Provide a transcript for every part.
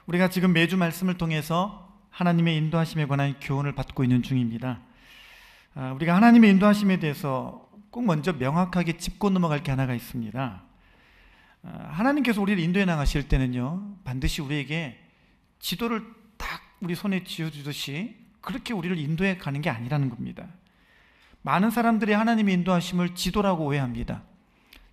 우리가 지금 매주 말씀을 통해서 하나님의 인도하심에 관한 교훈을 받고 있는 중입니다. 우리가 하나님의 인도하심에 대해서 꼭 먼저 명확하게 짚고 넘어갈 게 하나가 있습니다. 하나님께서 우리를 인도해 나가실 때는요, 반드시 우리에게 지도를 딱 우리 손에 쥐어주듯이 그렇게 우리를 인도해 가는 게 아니라는 겁니다. 많은 사람들이 하나님의 인도하심을 지도라고 오해합니다.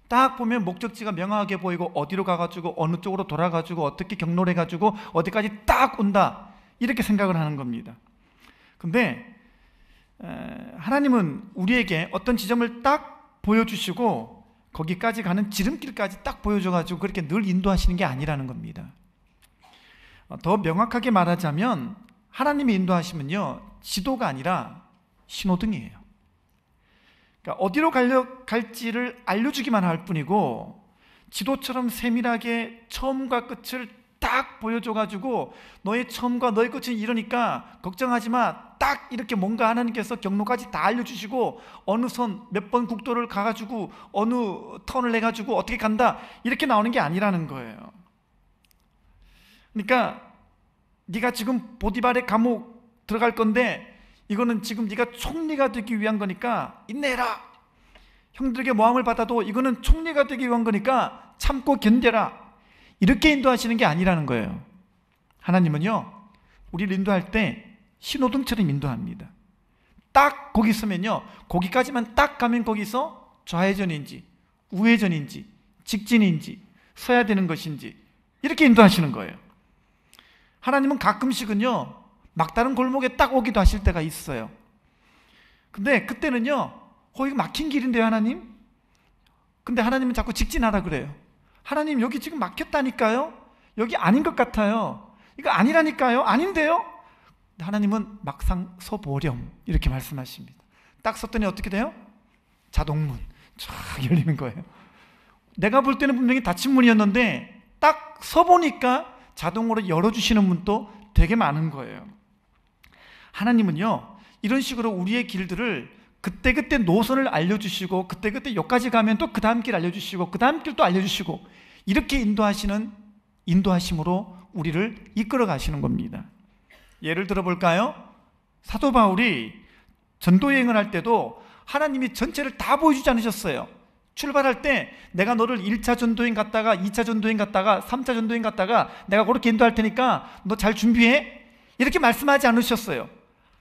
딱 보면 목적지가 명확하게 보이고 어디로 가가지고 어느 쪽으로 돌아가지고 어떻게 경로를 해가지고 어디까지 딱 온다, 이렇게 생각을 하는 겁니다. 근데 하나님은 우리에게 어떤 지점을 딱 보여주시고 거기까지 가는 지름길까지 딱 보여줘가지고 그렇게 늘 인도하시는 게 아니라는 겁니다. 더 명확하게 말하자면 하나님의 인도하심은요, 지도가 아니라 신호등이에요. 그러니까 어디로 갈지를 알려주기만 할 뿐이고, 지도처럼 세밀하게 처음과 끝을 딱 보여줘가지고 너의 처음과 너의 끝은 이러니까 걱정하지 마, 딱 이렇게 뭔가 하나님께서 경로까지 다 알려주시고 어느 선 몇 번 국도를 가가지고 어느 턴을 해가지고 어떻게 간다, 이렇게 나오는 게 아니라는 거예요. 그러니까 네가 지금 보디발의 감옥 들어갈 건데 이거는 지금 네가 총리가 되기 위한 거니까 인내해라. 형들에게 모함을 받아도 이거는 총리가 되기 위한 거니까 참고 견뎌라. 이렇게 인도하시는 게 아니라는 거예요. 하나님은요, 우리를 인도할 때 신호등처럼 인도합니다. 딱 거기 서면요, 거기까지만 딱 가면 거기서 좌회전인지 우회전인지 직진인지 서야 되는 것인지 이렇게 인도하시는 거예요. 하나님은 가끔씩은요, 막다른 골목에 딱 오기도 하실 때가 있어요. 근데 그때는요, 이거 막힌 길인데요 하나님? 근데 하나님은 자꾸 직진하라 그래요. 하나님 여기 지금 막혔다니까요? 여기 아닌 것 같아요. 이거 아니라니까요? 아닌데요? 하나님은 막상 서보렴 이렇게 말씀하십니다. 딱 섰더니 어떻게 돼요? 자동문 쫙 열리는 거예요. 내가 볼 때는 분명히 닫힌 문이었는데 딱 서보니까 자동으로 열어주시는 문도 되게 많은 거예요. 하나님은요, 이런 식으로 우리의 길들을 그때그때 노선을 알려주시고 그때그때 여기까지 가면 또 그 다음 길 알려주시고 그 다음 길도 알려주시고 이렇게 인도하시는 인도하심으로 우리를 이끌어 가시는 겁니다. 예를 들어 볼까요? 사도 바울이 전도 여행을 할 때도 하나님이 전체를 다 보여주지 않으셨어요. 출발할 때 내가 너를 1차 전도여행 갔다가 2차 전도여행 갔다가 3차 전도여행 갔다가 내가 그렇게 인도할 테니까 너 잘 준비해, 이렇게 말씀하지 않으셨어요.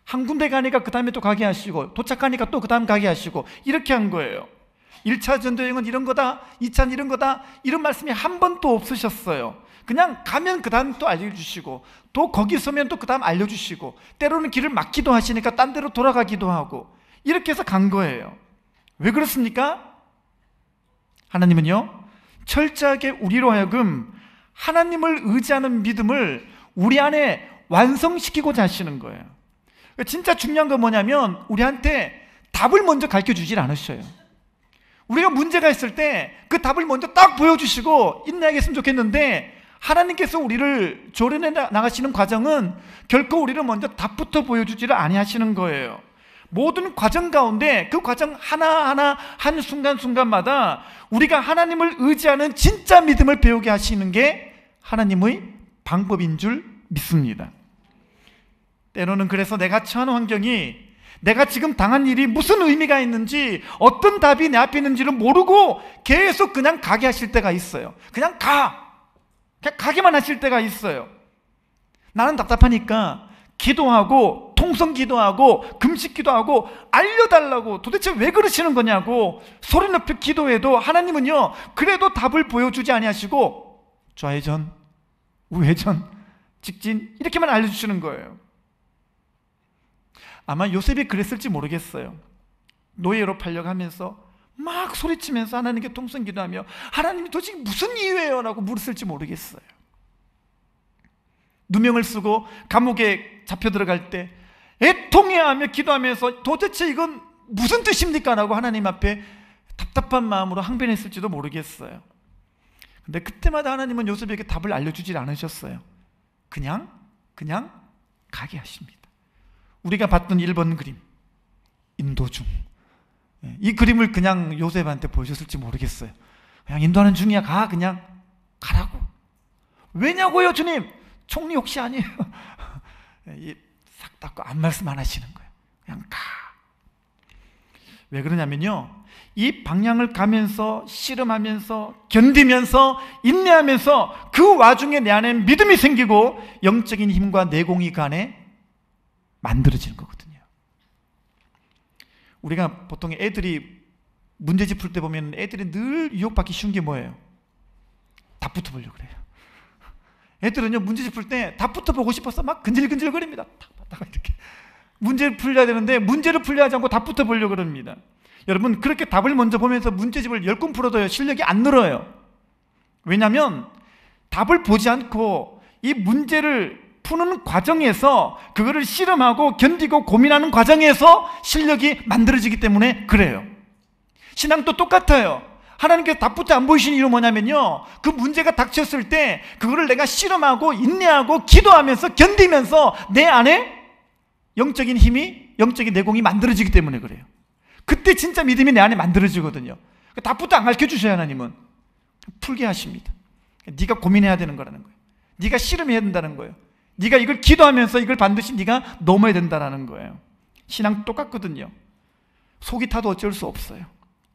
한 군데 가니까 그 다음에 또 가게 하시고 도착하니까 또 그 다음 가게 하시고 이렇게 한 거예요. 1차 전도여행은 이런 거다, 2차는 이런 거다, 이런 말씀이 한 번도 없으셨어요. 그냥 가면 그 다음 또 알려주시고 또 거기 서면 또 그 다음 알려주시고 때로는 길을 막기도 하시니까 딴 데로 돌아가기도 하고 이렇게 해서 간 거예요. 왜 그렇습니까? 하나님은요, 철저하게 우리로 하여금 하나님을 의지하는 믿음을 우리 안에 완성시키고자 하시는 거예요. 진짜 중요한 건 뭐냐면 우리한테 답을 먼저 가르쳐주질 않으셔요. 우리가 문제가 있을 때 그 답을 먼저 딱 보여주시고 인내하겠으면 좋겠는데, 하나님께서 우리를 조련해 나가시는 과정은 결코 우리를 먼저 답부터 보여주지를 아니하시는 거예요. 모든 과정 가운데 그 과정 하나하나 한 순간순간마다 우리가 하나님을 의지하는 진짜 믿음을 배우게 하시는 게 하나님의 방법인 줄 믿습니다. 때로는 그래서 내가 처한 환경이, 내가 지금 당한 일이 무슨 의미가 있는지, 어떤 답이 내 앞에 있는지를 모르고 계속 그냥 가게 하실 때가 있어요. 그냥 가기만 하실 때가 있어요. 나는 답답하니까 기도하고 통성 기도하고 금식 기도하고 알려달라고, 도대체 왜 그러시는 거냐고 소리 높여 기도해도 하나님은요, 그래도 답을 보여주지 아니하시고 좌회전 우회전 직진 이렇게만 알려주시는 거예요. 아마 요셉이 그랬을지 모르겠어요. 노예로 팔려가면서 막 소리치면서 하나님께 통성 기도하며 하나님이 도대체 무슨 이유예요? 라고 물었을지 모르겠어요. 누명을 쓰고 감옥에 잡혀 들어갈 때 애통해하며 기도하면서 도대체 이건 무슨 뜻입니까? 라고 하나님 앞에 답답한 마음으로 항변했을지도 모르겠어요. 근데 그때마다 하나님은 요셉에게 답을 알려주질 않으셨어요. 그냥 가게 하십니다. 우리가 봤던 1번 그림, 인도 중, 이 그림을 그냥 요셉한테 보여줬을지 모르겠어요. 그냥 인도하는 중이야, 그냥 가라고. 왜냐고요 주님? 총리 혹시 아니에요? 싹 닦고 아무 말씀 안 하시는 거예요. 그냥 가. 왜 그러냐면요, 이 방향을 가면서 씨름하면서 견디면서 인내하면서 그 와중에 내 안에 믿음이 생기고 영적인 힘과 내공이 그 안에 만들어지는 거거든요. 우리가 보통 애들이 문제집 풀 때 보면 애들이 늘 유혹받기 쉬운 게 뭐예요? 다 붙어보려고 그래요. 애들은요, 문제집 풀 때 다 붙어보고 싶어서 막 근질근질거립니다. 다 이렇게 문제를 풀려야 되는데 문제를 풀려 하지 않고 다 붙어보려고 그럽니다. 여러분, 그렇게 답을 먼저 보면서 문제집을 10권 풀어도요, 실력이 안 늘어요. 왜냐하면 답을 보지 않고 이 문제를 푸는 과정에서, 그거를 실험하고 견디고 고민하는 과정에서 실력이 만들어지기 때문에 그래요. 신앙도 똑같아요. 하나님께서 답부터 안 보이시는 이유는 뭐냐면요, 그 문제가 닥쳤을 때 그거를 내가 실험하고 인내하고 기도하면서 견디면서 내 안에 영적인 힘이, 영적인 내공이 만들어지기 때문에 그래요. 그때 진짜 믿음이 내 안에 만들어지거든요. 답부터 안 가르쳐주셔야 하나님은 풀게 하십니다. 네가 고민해야 되는 거라는 거예요. 네가 실험해야 된다는 거예요. 네가 이걸 기도하면서 이걸 반드시 네가 넘어야 된다는 거예요. 신앙 똑같거든요. 속이 타도 어쩔 수 없어요.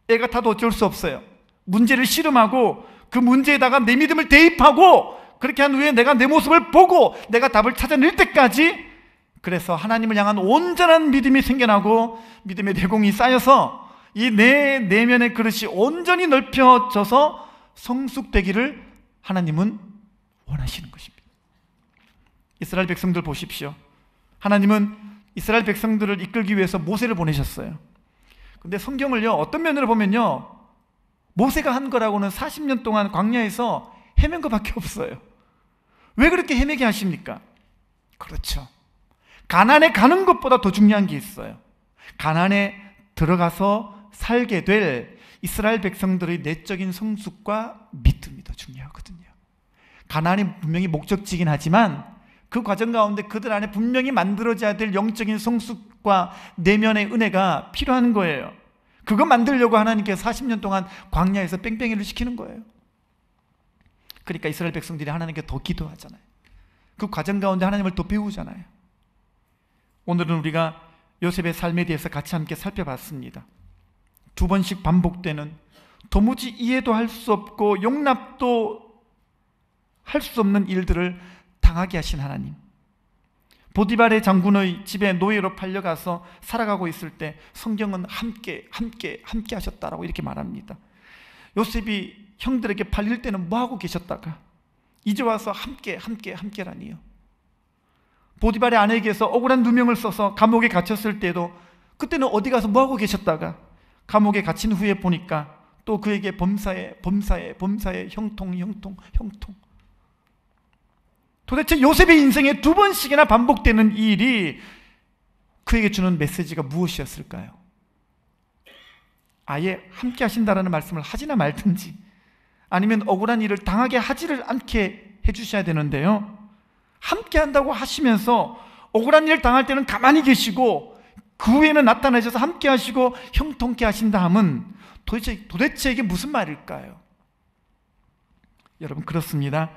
애가 타도 어쩔 수 없어요. 문제를 실험하고 그 문제에다가 내 믿음을 대입하고, 그렇게 한 후에 내가 내 모습을 보고 내가 답을 찾아낼 때까지, 그래서 하나님을 향한 온전한 믿음이 생겨나고 믿음의 내공이 쌓여서 이 내 내면의 그릇이 온전히 넓혀져서 성숙되기를 하나님은 원하시는 것입니다. 이스라엘 백성들 보십시오. 하나님은 이스라엘 백성들을 이끌기 위해서 모세를 보내셨어요. 근데 성경을요, 어떤 면으로 보면요, 모세가 한 거라고는 40년 동안 광야에서 헤맨 것밖에 없어요. 왜 그렇게 헤매게 하십니까? 그렇죠. 가나안에 가는 것보다 더 중요한 게 있어요. 가나안에 들어가서 살게 될 이스라엘 백성들의 내적인 성숙과 믿음이 더 중요하거든요. 가나안이 분명히 목적지긴 하지만 그 과정 가운데 그들 안에 분명히 만들어져야 될 영적인 성숙과 내면의 은혜가 필요한 거예요. 그거 만들려고 하나님께서 40년 동안 광야에서 뺑뺑이를 시키는 거예요. 그러니까 이스라엘 백성들이 하나님께 더 기도하잖아요. 그 과정 가운데 하나님을 더 배우잖아요. 오늘은 우리가 요셉의 삶에 대해서 같이 함께 살펴봤습니다. 2번씩 반복되는, 도무지 이해도 할 수 없고 용납도 할 수 없는 일들을 당하게 하신 하나님. 보디발의 장군의 집에 노예로 팔려가서 살아가고 있을 때 성경은 함께 하셨다라고 이렇게 말합니다. 요셉이 형들에게 팔릴 때는 뭐하고 계셨다가 이제 와서 함께라니요. 보디발의 아내에게서 억울한 누명을 써서 감옥에 갇혔을 때도 그때는 어디 가서 뭐하고 계셨다가 감옥에 갇힌 후에 보니까 또 그에게 범사에 형통. 도대체 요셉의 인생에 2번씩이나 반복되는 이 일이 그에게 주는 메시지가 무엇이었을까요? 아예 함께 하신다라는 말씀을 하지나 말든지, 아니면 억울한 일을 당하게 하지를 않게 해주셔야 되는데요, 함께 한다고 하시면서 억울한 일을 당할 때는 가만히 계시고 그 후에는 나타나셔서 함께 하시고 형통케 하신다 함은 도대체 이게 무슨 말일까요? 여러분, 그렇습니다.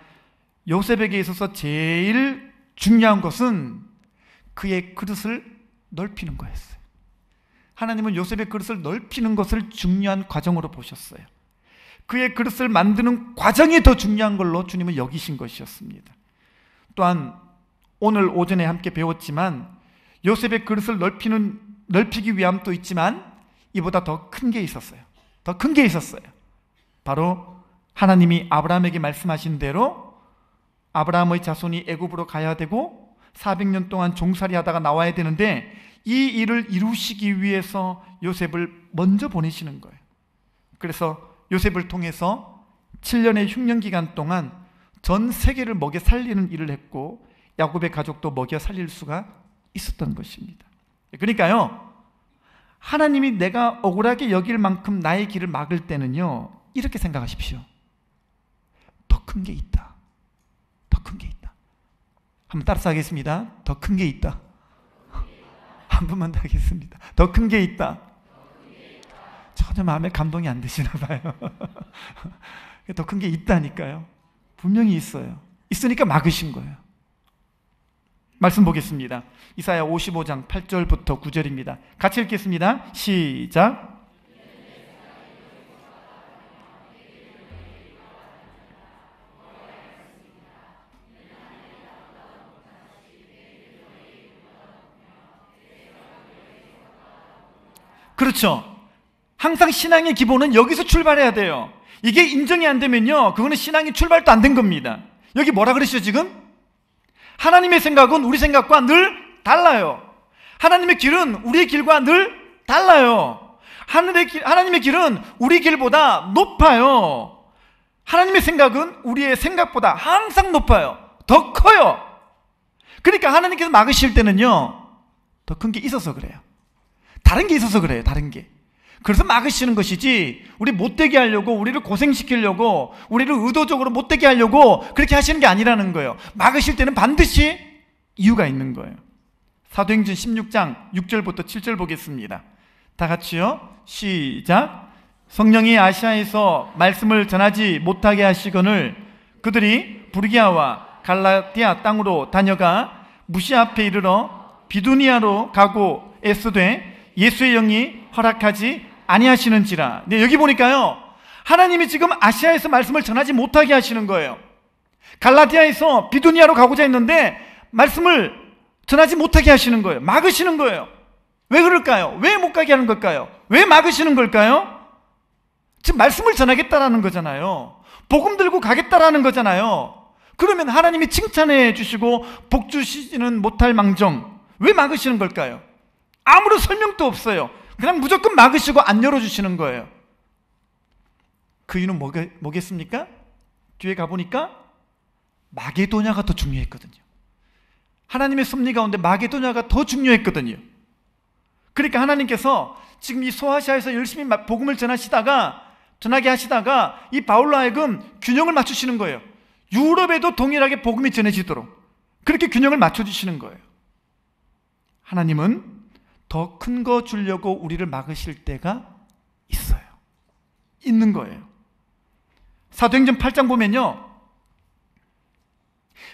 요셉에게 있어서 제일 중요한 것은 그의 그릇을 넓히는 거였어요. 하나님은 요셉의 그릇을 넓히는 것을 중요한 과정으로 보셨어요. 그의 그릇을 만드는 과정이 더 중요한 걸로 주님은 여기신 것이었습니다. 또한 오늘 오전에 함께 배웠지만 요셉의 그릇을 넓히기 위함도 있지만 이보다 더 큰 게 있었어요. 더 큰 게 있었어요. 바로 하나님이 아브라함에게 말씀하신 대로 아브라함의 자손이 애굽으로 가야 되고 400년 동안 종살이 하다가 나와야 되는데 이 일을 이루시기 위해서 요셉을 먼저 보내시는 거예요. 그래서 요셉을 통해서 7년의 흉년 기간 동안 전 세계를 먹여 살리는 일을 했고 야곱의 가족도 먹여 살릴 수가 있었던 것입니다. 그러니까요, 하나님이 내가 억울하게 여길 만큼 나의 길을 막을 때는요, 이렇게 생각하십시오. 더 큰 게 있다. 더 큰 게 있다. 한번 따라서 하겠습니다. 더 큰 게 있다. 한 번만 더 하겠습니다. 더 큰 게 있다. 전혀 마음에 감동이 안 되시나 봐요. 더 큰 게 있다니까요. 분명히 있어요. 있으니까 막으신 거예요. 말씀 보겠습니다. 이사야 55장 8절부터 9절입니다. 같이 읽겠습니다. 시작. 그렇죠. 항상 신앙의 기본은 여기서 출발해야 돼요. 이게 인정이 안 되면요, 그거는 신앙의 출발도 안 된 겁니다. 여기 뭐라 그러시죠 지금? 하나님의 생각은 우리 생각과 늘 달라요. 하나님의 길은 우리의 길과 늘 달라요. 하나님의 길은 우리 길보다 높아요. 하나님의 생각은 우리의 생각보다 항상 높아요. 더 커요. 그러니까 하나님께서 막으실 때는요, 더 큰 게 있어서 그래요. 다른 게 있어서 그래요. 다른 게. 그래서 막으시는 것이지, 우리 못되게 하려고, 우리를 고생시키려고, 우리를 의도적으로 못되게 하려고 그렇게 하시는 게 아니라는 거예요. 막으실 때는 반드시 이유가 있는 거예요. 사도행전 16장 6절부터 7절 보겠습니다. 다 같이요. 시작. 성령이 아시아에서 말씀을 전하지 못하게 하시거늘 그들이 부르기아와 갈라디아 땅으로 다녀가 무시아 앞에 이르러 비두니아로 가고 애쓰되 예수의 영이 허락하지 아니하시는지라. 네, 여기 보니까요, 하나님이 지금 아시아에서 말씀을 전하지 못하게 하시는 거예요. 갈라디아에서 비두니아로 가고자 했는데 말씀을 전하지 못하게 하시는 거예요. 막으시는 거예요. 왜 그럴까요? 왜 못 가게 하는 걸까요? 왜 막으시는 걸까요? 지금 말씀을 전하겠다라는 거잖아요. 복음 들고 가겠다라는 거잖아요. 그러면 하나님이 칭찬해 주시고 복 주시지는 못할 망정 왜 막으시는 걸까요? 아무런 설명도 없어요. 그냥 무조건 막으시고 안 열어주시는 거예요. 그 이유는 뭐겠습니까? 뒤에 가보니까 마게도냐가 더 중요했거든요. 하나님의 섭리 가운데 마게도냐가 더 중요했거든요. 그러니까 하나님께서 지금 이 소아시아에서 열심히 복음을 전하게 하시다가 이 바울로 하여금 균형을 맞추시는 거예요. 유럽에도 동일하게 복음이 전해지도록 그렇게 균형을 맞춰주시는 거예요. 하나님은 더 큰 거 주려고 우리를 막으실 때가 있어요. 있는 거예요. 사도행전 8장 보면요,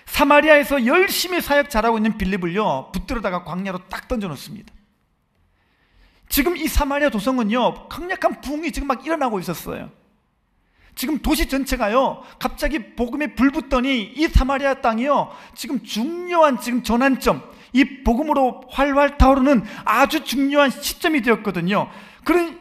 사마리아에서 열심히 사역 잘하고 있는 빌립을요, 붙들어다가 광야로 딱 던져놓습니다. 지금 이 사마리아 도성은요, 강력한 부흥이 지금 막 일어나고 있었어요. 지금 도시 전체가요, 갑자기 복음에 불 붙더니 이 사마리아 땅이요, 지금 중요한 지금 전환점, 이 복음으로 활활 타오르는 아주 중요한 시점이 되었거든요. 그런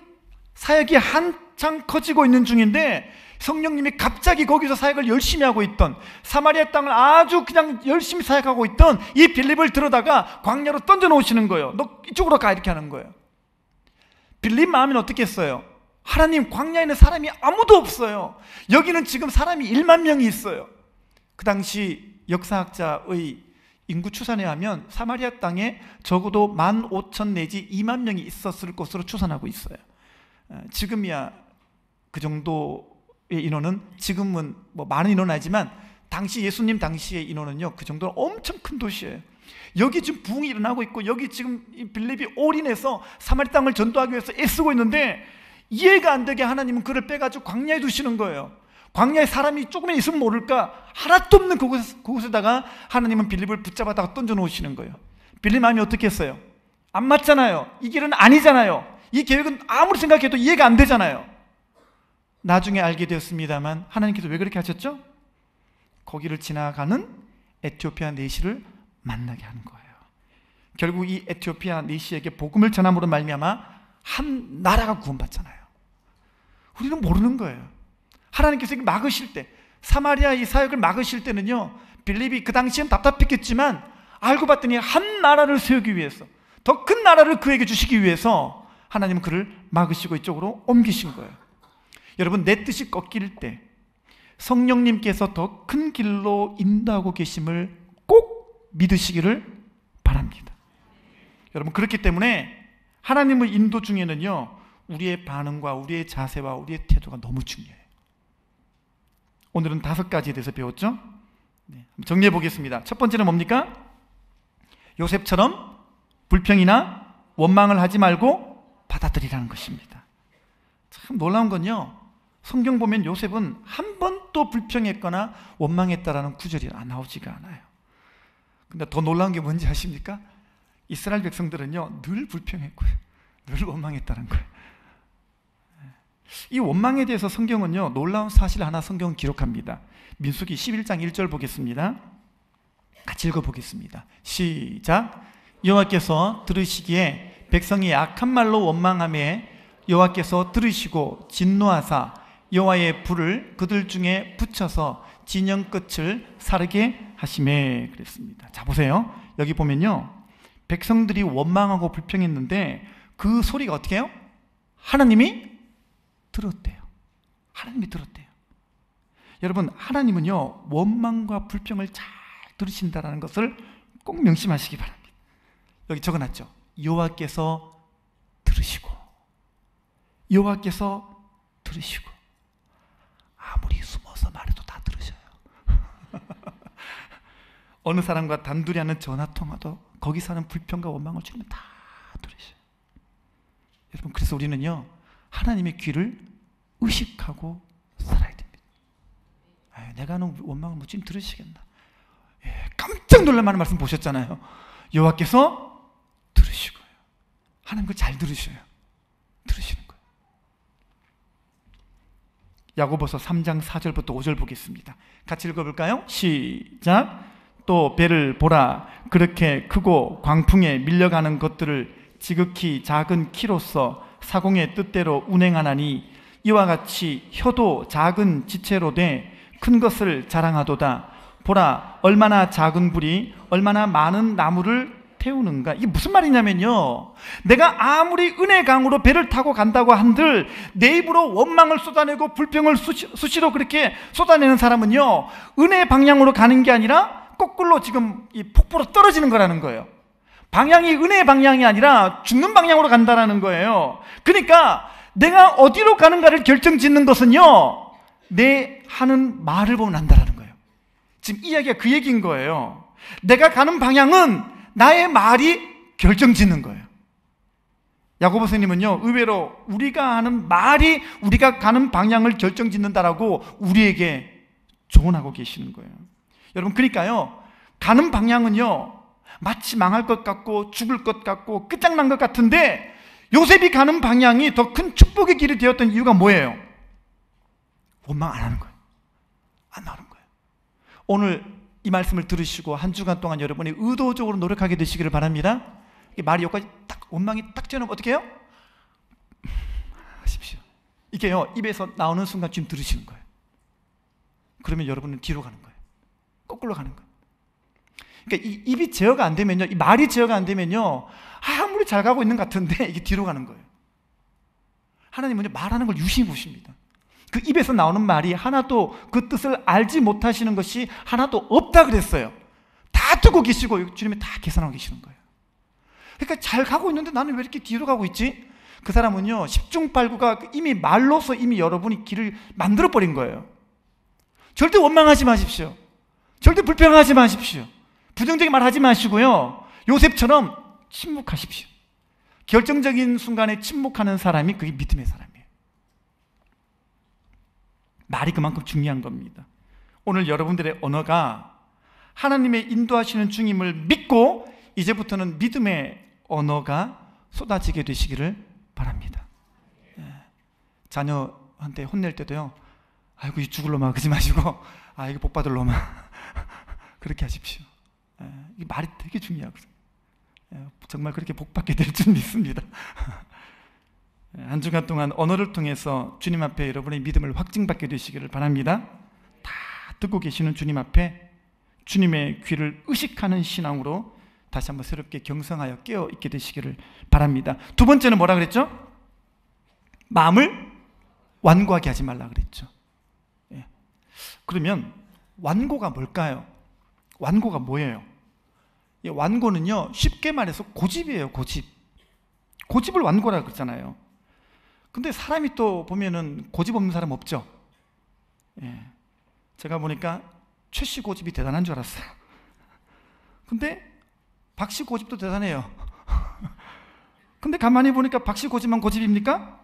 사역이 한창 커지고 있는 중인데 성령님이 갑자기 거기서 사역을 열심히 하고 있던, 사마리아 땅을 아주 그냥 열심히 사역하고 있던 이 빌립을 들어다가 광야로 던져 놓으시는 거예요. 너 이쪽으로 가, 이렇게 하는 거예요. 빌립 마음은 어떻겠어요? 하나님, 광야에는 사람이 아무도 없어요. 여기는 지금 사람이 1만 명이 있어요. 그 당시 역사학자의 인구 추산에 하면 사마리아 땅에 적어도 15,000 내지 2만 명이 있었을 것으로 추산하고 있어요. 지금이야 그 정도의 인원은, 지금은 뭐 많은 인원은 아니지만 당시 예수님 당시의 인원은요, 그 정도는 엄청 큰 도시예요. 여기 지금 부흥이 일어나고 있고, 여기 지금 이 빌립이 올인해서 사마리아 땅을 전도하기 위해서 애쓰고 있는데 이해가 안 되게 하나님은 그를 빼가지고 광야에 두시는 거예요. 광야에 사람이 조금만 있으면 모를까, 하나도 없는 그곳에다가 하나님은 빌립을 붙잡아다가 던져 놓으시는 거예요. 빌립 마음이 어떻겠어요? 안 맞잖아요. 이 길은 아니잖아요. 이 계획은 아무리 생각해도 이해가 안 되잖아요. 나중에 알게 되었습니다만 하나님께서 왜 그렇게 하셨죠? 거기를 지나가는 에티오피아 내시를 만나게 하는 거예요. 결국 이 에티오피아 내시에게 복음을 전함으로 말미암아 한 나라가 구원받잖아요. 우리는 모르는 거예요. 하나님께서 막으실 때, 사마리아 이 사역을 막으실 때는요, 빌립이 그 당시엔 답답했겠지만 알고 봤더니 한 나라를 세우기 위해서, 더 큰 나라를 그에게 주시기 위해서 하나님은 그를 막으시고 이쪽으로 옮기신 거예요. 여러분, 내 뜻이 꺾일 때 성령님께서 더 큰 길로 인도하고 계심을 꼭 믿으시기를 바랍니다. 여러분, 그렇기 때문에 하나님의 인도 중에는요, 우리의 반응과 우리의 자세와 우리의 태도가 너무 중요해요. 오늘은 5가지에 대해서 배웠죠? 네, 정리해 보겠습니다. 첫 번째는 뭡니까? 요셉처럼 불평이나 원망을 하지 말고 받아들이라는 것입니다. 참 놀라운 건요, 성경 보면 요셉은 한 번도 불평했거나 원망했다라는 구절이 나오지가 않아요. 근데 더 놀라운 게 뭔지 아십니까? 이스라엘 백성들은요 늘 불평했고요, 늘 원망했다는 거예요. 이 원망에 대해서 성경은요 놀라운 사실 하나 성경은 기록합니다. 민수기 11장 1절 보겠습니다. 같이 읽어보겠습니다. 시작. 여호와께서 들으시기에 백성이 악한 말로 원망하매 여호와께서 들으시고 진노하사 여호와의 불을 그들 중에 붙여서 진영 끝을 사르게 하시매 그랬습니다. 자 보세요. 여기 보면요 백성들이 원망하고 불평했는데 그 소리가 어떻게 해요? 하나님이 들었대요. 하나님이 들었대요. 여러분 하나님은요 원망과 불평을 잘 들으신다는 것을 꼭 명심하시기 바랍니다. 여기 적어놨죠. 여호와께서 들으시고, 여호와께서 들으시고. 아무리 숨어서 말해도 다 들으셔요. 어느 사람과 단둘이 하는 전화통화도 거기서 하는 불평과 원망을 주면 다 들으셔요. 여러분 그래서 우리는요 하나님의 귀를 의식하고 살아야 됩니다. 내가 하는 원망을 뭐 지금 들으시겠나? 깜짝 놀랄 만한 말씀 보셨잖아요. 여호와께서 들으시고요. 하나님 그 잘 들으셔요. 들으시는 거예요. 야고보서 3장 4절부터 5절 보겠습니다. 같이 읽어볼까요? 시작. 또 배를 보라. 그렇게 크고 광풍에 밀려가는 것들을 지극히 작은 키로서 사공의 뜻대로 운행하나니 이와 같이 혀도 작은 지체로 돼 큰 것을 자랑하도다. 보라, 얼마나 작은 불이 얼마나 많은 나무를 태우는가. 이게 무슨 말이냐면요, 내가 아무리 은혜 강으로 배를 타고 간다고 한들 내 입으로 원망을 쏟아내고 불평을 수시로 그렇게 쏟아내는 사람은요 은혜 방향으로 가는 게 아니라 거꾸로 지금 이 폭포로 떨어지는 거라는 거예요. 방향이 은혜의 방향이 아니라 죽는 방향으로 간다는 거예요. 그러니까 내가 어디로 가는가를 결정짓는 것은요 내 하는 말을 보면 안다라는 거예요. 지금 이야기가 그 얘기인 거예요. 내가 가는 방향은 나의 말이 결정짓는 거예요. 야고보서님은요 의외로 우리가 하는 말이 우리가 가는 방향을 결정짓는다라고 우리에게 조언하고 계시는 거예요. 여러분 그러니까요 가는 방향은요 마치 망할 것 같고 죽을 것 같고 끝장난 것 같은데 요셉이 가는 방향이 더 큰 축복의 길이 되었던 이유가 뭐예요? 원망 안 하는 거예요. 안 하는 거예요. 오늘 이 말씀을 들으시고 한 주간 동안 여러분이 의도적으로 노력하게 되시기를 바랍니다. 말이 여기까지 딱 원망이 딱 튀어나오면 어떻게 해요? 하십시오. 이게요 입에서 나오는 순간 지금 들으시는 거예요. 그러면 여러분은 뒤로 가는 거예요. 거꾸로 가는 거예요. 그러니까 이 입이 제어가 안 되면요, 이 말이 제어가 안 되면요 아무리 잘 가고 있는 것 같은데 이게 뒤로 가는 거예요. 하나님은요 말하는 걸 유심히 보십니다. 그 입에서 나오는 말이 하나도 그 뜻을 알지 못하시는 것이 하나도 없다 그랬어요. 다 듣고 계시고 주님이 다 계산하고 계시는 거예요. 그러니까 잘 가고 있는데 나는 왜 이렇게 뒤로 가고 있지? 그 사람은요 십중팔구가 이미 말로서 이미 여러분이 길을 만들어 버린 거예요. 절대 원망하지 마십시오. 절대 불평하지 마십시오. 부정적인 말 하지 마시고요 요셉처럼 침묵하십시오. 결정적인 순간에 침묵하는 사람이 그게 믿음의 사람이에요. 말이 그만큼 중요한 겁니다. 오늘 여러분들의 언어가 하나님의 인도하시는 주님을 믿고 이제부터는 믿음의 언어가 쏟아지게 되시기를 바랍니다. 자녀한테 혼낼 때도요 아이고 이 죽을 놈아 그러지 마시고 아 이거 복 받을 놈아 그렇게 하십시오. 이 말이 되게 중요하거든요. 정말 그렇게 복 받게 될 줄 믿습니다. 한 주간 동안 언어를 통해서 주님 앞에 여러분의 믿음을 확증받게 되시기를 바랍니다. 다 듣고 계시는 주님 앞에 주님의 귀를 의식하는 신앙으로 다시 한번 새롭게 경성하여 깨어 있게 되시기를 바랍니다. 두 번째는 뭐라 그랬죠? 마음을 완고하게 하지 말라 그랬죠. 그러면 완고가 뭘까요? 완고가 뭐예요? 완고는요 쉽게 말해서 고집이에요. 고집을 완고라고 그러잖아요. 근데 사람이 또 보면은 고집 없는 사람 없죠? 제가 보니까 최 씨 고집이 대단한 줄 알았어요. 근데 박 씨 고집도 대단해요. 근데 가만히 보니까 박 씨 고집만 고집입니까?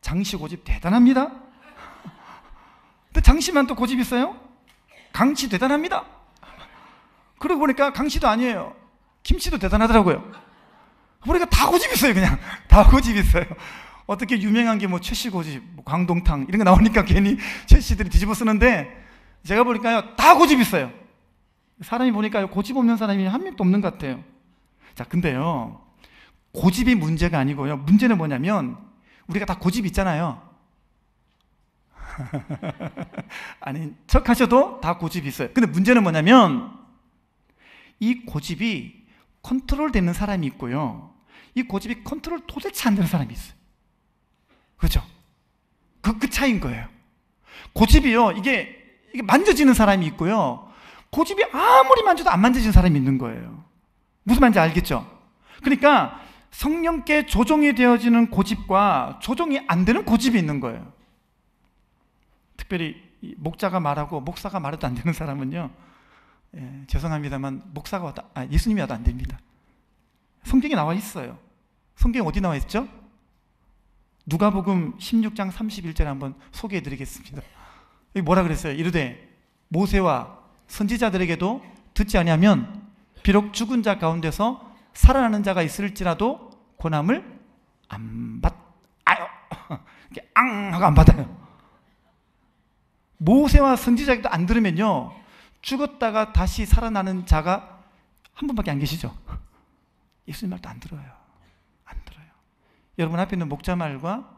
장 씨 고집 대단합니다. 근데 장 씨만 또 고집 있어요? 강 씨 대단합니다. 그러고 보니까 강씨도 아니에요. 김씨도 대단하더라고요. 보니까 다 고집 있어요. 그냥 다 고집 있어요. 어떻게 유명한 게 뭐 최씨 고집, 뭐 광동탕 이런 거 나오니까 괜히 최씨들이 뒤집어 쓰는데, 제가 보니까요 다 고집 있어요. 사람이 보니까 고집 없는 사람이 한 명도 없는 것 같아요. 자, 근데요 고집이 문제가 아니고요, 문제는 뭐냐면 우리가 다 고집이 있잖아요. 아니 척 하셔도 다 고집이 있어요. 근데 문제는 뭐냐면 이 고집이 컨트롤 되는 사람이 있고요, 이 고집이 컨트롤 도대체 안 되는 사람이 있어요. 그렇죠? 그 차이인 거예요. 고집이요, 이게 만져지는 사람이 있고요, 고집이 아무리 만져도 안 만져지는 사람이 있는 거예요. 무슨 말인지 알겠죠? 그러니까 성령께 조종이 되어지는 고집과 조종이 안 되는 고집이 있는 거예요. 특별히 목자가 말하고 목사가 말해도 안 되는 사람은요, 죄송합니다만 예수님이 와도 안 됩니다. 성경에 나와 있어요. 성경에 어디 나와 있죠? 누가복음 16장 31절 한번 소개해 드리겠습니다. 여기 뭐라 그랬어요? 이르되 모세와 선지자들에게도 듣지 아니하면 비록 죽은 자 가운데서 살아나는 자가 있을지라도 고난을 안 이렇게 앙 하고 안 받아요. 모세와 선지자에게도 안 들으면요, 죽었다가 다시 살아나는 자가 한 분밖에 안 계시죠? 예수님 말도 안 들어요. 안 들어요. 여러분 앞에 있는 목자 말과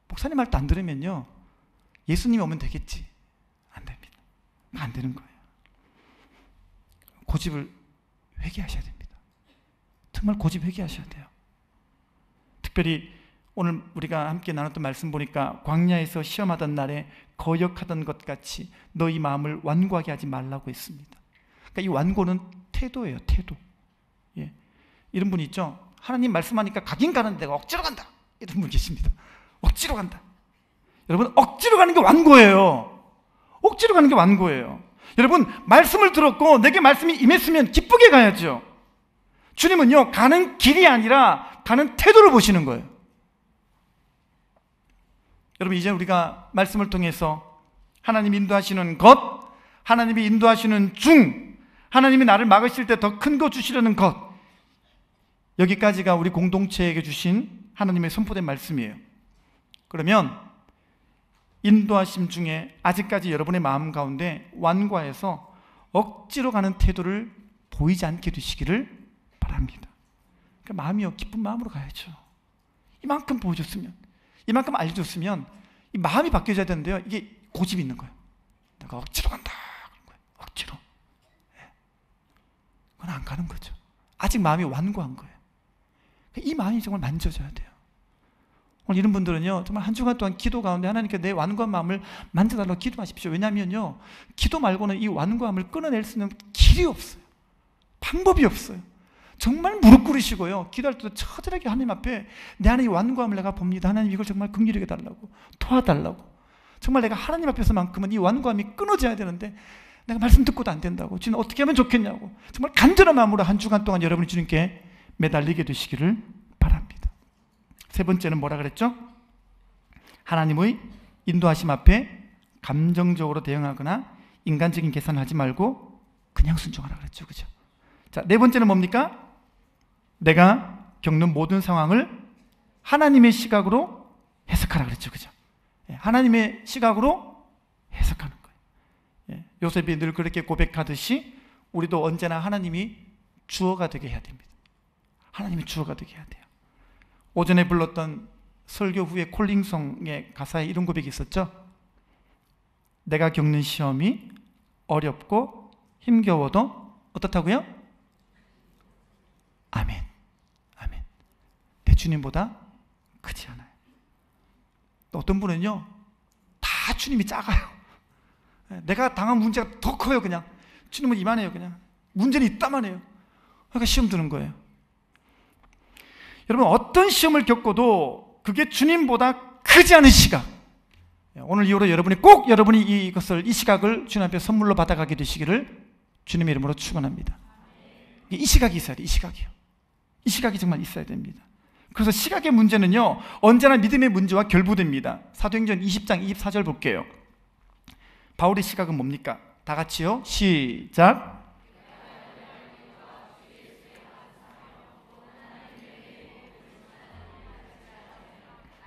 목사님 말도 안 들으면요, 예수님이 오면 되겠지. 안 됩니다. 안 되는 거예요. 고집을 회개하셔야 됩니다. 정말 고집 회개하셔야 돼요. 특별히 오늘 우리가 함께 나눴던 말씀 보니까 광야에서 시험하던 날에 거역하던 것 같이 너희 마음을 완고하게 하지 말라고 했습니다. 그러니까 이 완고는 태도예요. 태도. 예. 이런 분 있죠? 하나님 말씀하니까 가긴 가는데 내가 억지로 간다, 이런 분 계십니다. 억지로 간다. 여러분, 억지로 가는 게 완고예요. 억지로 가는 게 완고예요. 여러분, 말씀을 들었고 내게 말씀이 임했으면 기쁘게 가야죠. 주님은요, 가는 길이 아니라 가는 태도를 보시는 거예요. 여러분, 이제 우리가 말씀을 통해서 하나님이 인도하시는 것, 하나님이 인도하시는 중, 하나님이 나를 막으실 때 더 큰 거 주시려는 것, 여기까지가 우리 공동체에게 주신 하나님의 선포된 말씀이에요. 그러면 인도하심 중에 아직까지 여러분의 마음 가운데 완고해서 억지로 가는 태도를 보이지 않게 되시기를 바랍니다. 그러니까 마음이요, 기쁜 마음으로 가야죠. 이만큼 보여줬으면, 이만큼 알려줬으면 이 마음이 바뀌어져야 되는데요, 이게 고집이 있는 거예요. 내가 억지로 간다, 그런 거예요. 억지로. 그건 안 가는 거죠. 아직 마음이 완고한 거예요. 이 마음이 정말 만져져야 돼요. 오늘 이런 분들은요, 정말 한 주간 동안 기도 가운데 하나님께 내 완고한 마음을 만져달라고 기도하십시오. 왜냐하면요, 기도 말고는 이 완고함을 끊어낼 수 있는 길이 없어요. 방법이 없어요. 정말 무릎 꿇으시고요, 기도할 때도 처절하게 하나님 앞에 내 안에 이 완고함을 내가 봅니다. 하나님, 이걸 정말 긍휼히 여겨달라고, 도와달라고. 정말 내가 하나님 앞에서만큼은 이 완고함이 끊어져야 되는데 내가 말씀 듣고도 안 된다고, 주님 어떻게 하면 좋겠냐고, 정말 간절한 마음으로 한 주간 동안 여러분이 주님께 매달리게 되시기를 바랍니다. 세 번째는 뭐라 그랬죠? 하나님의 인도하심 앞에 감정적으로 대응하거나 인간적인 계산을 하지 말고 그냥 순종하라 그랬죠. 그죠? 자, 네 번째는 뭡니까? 내가 겪는 모든 상황을 하나님의 시각으로 해석하라 그랬죠. 그죠? 하나님의 시각으로 해석하는 거예요. 요셉이 늘 그렇게 고백하듯이 우리도 언제나 하나님이 주어가 되게 해야 됩니다. 하나님이 주어가 되게 해야 돼요. 오전에 불렀던 설교 후에 콜링송의 가사에 이런 고백이 있었죠. 내가 겪는 시험이 어렵고 힘겨워도 어떻다고요? 아멘. 아멘. 내 주님보다 크지 않아요. 어떤 분은요, 다 주님이 작아요. 내가 당한 문제가 더 커요. 그냥 주님은 이만해요. 그냥 문제는 이따만 해요. 그러니까 시험 드는 거예요. 여러분, 어떤 시험을 겪어도 그게 주님보다 크지 않은 시각, 오늘 이후로 여러분이 꼭 이 시각을 주님 앞에 선물로 받아가게 되시기를 주님의 이름으로 축원합니다. 이 시각이 있어야 돼요. 이 시각이요. 이 시각이 정말 있어야 됩니다. 그래서 시각의 문제는요, 언제나 믿음의 문제와 결부됩니다. 사도행전 20장 24절 볼게요. 바울의 시각은 뭡니까? 다 같이요, 시작.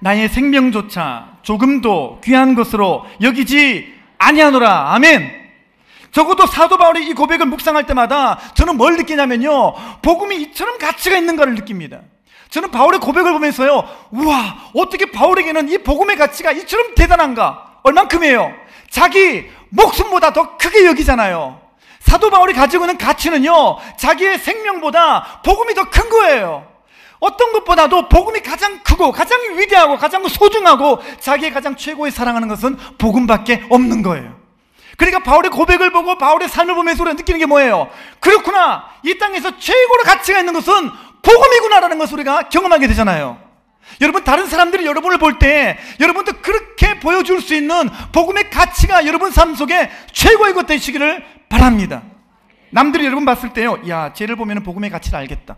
나의 생명조차 조금도 귀한 것으로 여기지 아니하노라. 아멘. 적어도 사도 바울이 이 고백을 묵상할 때마다 저는 뭘 느끼냐면요, 복음이 이처럼 가치가 있는가를 느낍니다. 저는 바울의 고백을 보면서요, 우와, 어떻게 바울에게는 이 복음의 가치가 이처럼 대단한가? 얼만큼이에요? 자기 목숨보다 더 크게 여기잖아요. 사도 바울이 가지고 있는 가치는요, 자기의 생명보다 복음이 더 큰 거예요. 어떤 것보다도 복음이 가장 크고 가장 위대하고 가장 소중하고 자기의 가장 최고의 사랑하는 것은 복음밖에 없는 거예요. 그러니까 바울의 고백을 보고 바울의 삶을 보면서 우리가 느끼는 게 뭐예요? 그렇구나, 이 땅에서 최고로 가치가 있는 것은 복음이구나라는 것을 우리가 경험하게 되잖아요. 여러분, 다른 사람들이 여러분을 볼 때 여러분도 그렇게 보여줄 수 있는 복음의 가치가 여러분 삶 속에 최고의 것 되시기를 바랍니다. 남들이 여러분 봤을 때요, 야, 쟤를 보면 복음의 가치를 알겠다.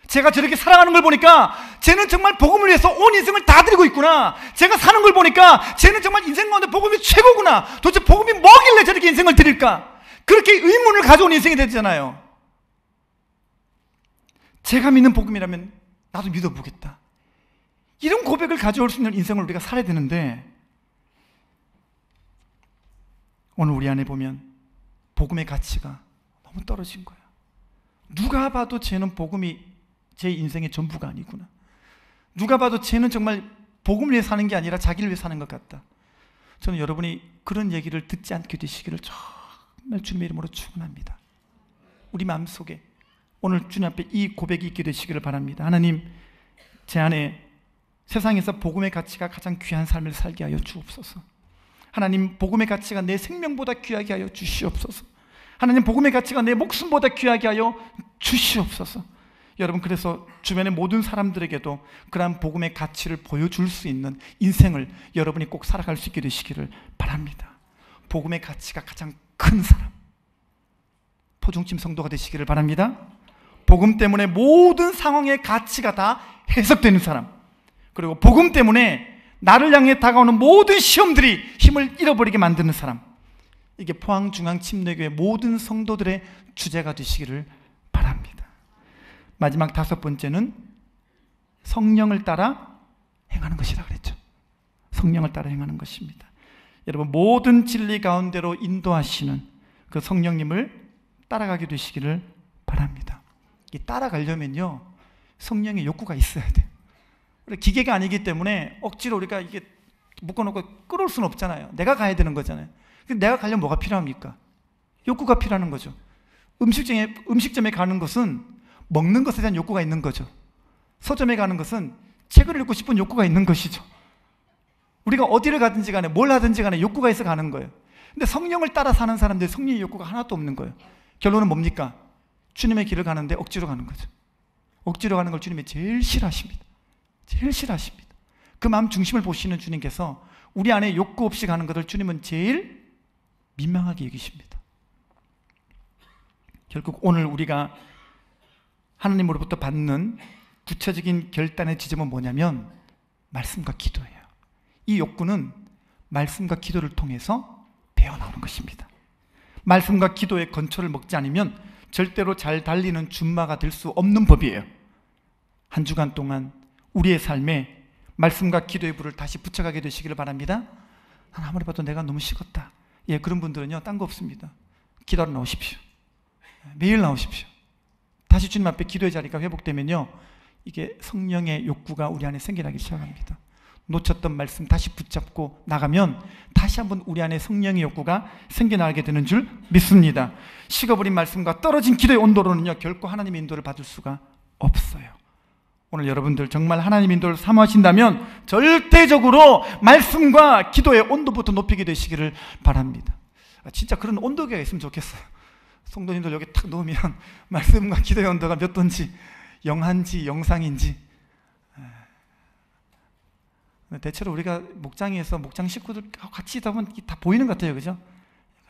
제가 저렇게 살아가는 걸 보니까 쟤는 정말 복음을 위해서 온 인생을 다 드리고 있구나. 제가 사는 걸 보니까 쟤는 정말 인생 가운데 복음이 최고구나. 도대체 복음이 뭐길래 저렇게 인생을 드릴까? 그렇게 의문을 가져온 인생이 되잖아요. 제가 믿는 복음이라면 나도 믿어보겠다. 이런 고백을 가져올 수 있는 인생을 우리가 살아야 되는데, 오늘 우리 안에 보면 복음의 가치가 너무 떨어진 거야. 누가 봐도 쟤는 복음이 제 인생의 전부가 아니구나. 누가 봐도 쟤는 정말 복음을 위해 사는 게 아니라 자기를 위해 사는 것 같다. 저는 여러분이 그런 얘기를 듣지 않게 되시기를 정말 주님의 이름으로 축원합니다. 우리 마음속에 오늘 주님 앞에 이 고백이 있게 되시기를 바랍니다. 하나님, 제 안에 세상에서 복음의 가치가 가장 귀한 삶을 살게 하여 주옵소서. 하나님, 복음의 가치가 내 생명보다 귀하게 하여 주시옵소서. 하나님, 복음의 가치가 내 목숨보다 귀하게 하여 주시옵소서. 여러분, 그래서 주변의 모든 사람들에게도 그러한 복음의 가치를 보여줄 수 있는 인생을 여러분이 꼭 살아갈 수 있게 되시기를 바랍니다. 복음의 가치가 가장 큰 사람, 포중찜 성도가 되시기를 바랍니다. 복음 때문에 모든 상황의 가치가 다 해석되는 사람, 그리고 복음 때문에 나를 향해 다가오는 모든 시험들이 힘을 잃어버리게 만드는 사람, 이게 포항중앙침례교회 모든 성도들의 주제가 되시기를 바랍니다. 마지막 다섯 번째는 성령을 따라 행하는 것이라 그랬죠. 성령을 따라 행하는 것입니다. 여러분, 모든 진리 가운데로 인도하시는 그 성령님을 따라가게 되시기를 바랍니다. 이 따라가려면요, 성령의 욕구가 있어야 돼요. 우리 기계가 아니기 때문에 억지로 우리가 이게 묶어놓고 끌어올 수는 없잖아요. 내가 가야 되는 거잖아요. 근데 내가 가려면 뭐가 필요합니까? 욕구가 필요한 거죠. 음식점에 가는 것은 먹는 것에 대한 욕구가 있는 거죠. 서점에 가는 것은 책을 읽고 싶은 욕구가 있는 것이죠. 우리가 어디를 가든지 간에 뭘 하든지 간에 욕구가 있어 가는 거예요. 근데 성령을 따라 사는 사람들이 성령의 욕구가 하나도 없는 거예요. 결론은 뭡니까? 주님의 길을 가는데 억지로 가는 거죠. 억지로 가는 걸 주님이 제일 싫어하십니다. 제일 싫어하십니다. 그 마음 중심을 보시는 주님께서 우리 안에 욕구 없이 가는 것을 주님은 제일 민망하게 여기십니다. 결국 오늘 우리가 하나님으로부터 받는 구체적인 결단의 지점은 뭐냐면 말씀과 기도예요. 이 욕구는 말씀과 기도를 통해서 배어나오는 것입니다. 말씀과 기도의 건초를 먹지 않으면 절대로 잘 달리는 준마가 될 수 없는 법이에요. 한 주간 동안 우리의 삶에 말씀과 기도의 불을 다시 붙여가게 되시기를 바랍니다. 아무리 봐도 내가 너무 식었다. 예, 그런 분들은요, 딴 거 없습니다. 기도하러 나오십시오. 매일 나오십시오. 다시 주님 앞에 기도의 자리가 회복되면요, 이게 성령의 욕구가 우리 안에 생겨나기 시작합니다. 놓쳤던 말씀 다시 붙잡고 나가면 다시 한번 우리 안에 성령의 욕구가 생겨나게 되는 줄 믿습니다. 식어버린 말씀과 떨어진 기도의 온도로는요, 결코 하나님의 인도를 받을 수가 없어요. 오늘 여러분들 정말 하나님 인도를 사모하신다면 절대적으로 말씀과 기도의 온도부터 높이게 되시기를 바랍니다. 진짜 그런 온도계가 있으면 좋겠어요. 성도님들 여기 탁 놓으면 말씀과 기도의 온도가 몇 도인지, 영한지 영상인지. 대체로 우리가 목장에서 목장 식구들 같이 있다 보면 다 보이는 것 같아요. 그죠?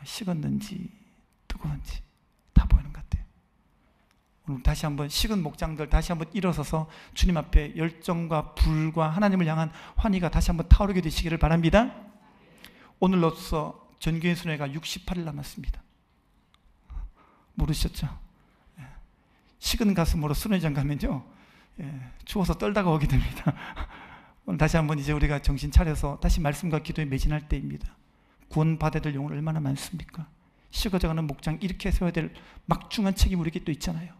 식었는지 뜨거운지 다 보이는 것 같아요. 오늘 다시 한번 식은 목장들 다시 한번 일어서서 주님 앞에 열정과 불과 하나님을 향한 환희가 다시 한번 타오르게 되시기를 바랍니다. 오늘로써 전교회 순회가 68일 남았습니다. 모르셨죠? 식은 가슴으로 순회장 가면요, 추워서 떨다가 오게 됩니다. 오늘 다시 한번 이제 우리가 정신 차려서 다시 말씀과 기도에 매진할 때입니다. 구원받아야 될 영혼 얼마나 많습니까? 식어져가는 목장 이렇게 세워야 될 막중한 책임이 우리에게 또 있잖아요.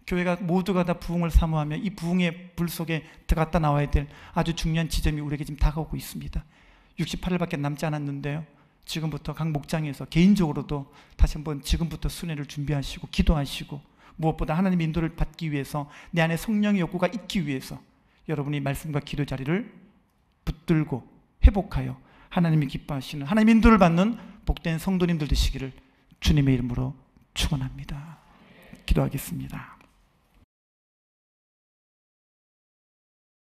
교회가 모두가 다 부흥을 사모하며 이 부흥의 불 속에 들어갔다 나와야 될 아주 중요한 지점이 우리에게 지금 다가오고 있습니다. 68일밖에 남지 않았는데요, 지금부터 각 목장에서 개인적으로도 다시 한번 지금부터 순회를 준비하시고 기도하시고, 무엇보다 하나님의 인도를 받기 위해서 내 안에 성령의 욕구가 있기 위해서 여러분이 말씀과 기도 자리를 붙들고 회복하여 하나님이 기뻐하시는, 하나님의 인도를 받는 복된 성도님들 되시기를 주님의 이름으로 축원합니다. 기도하겠습니다.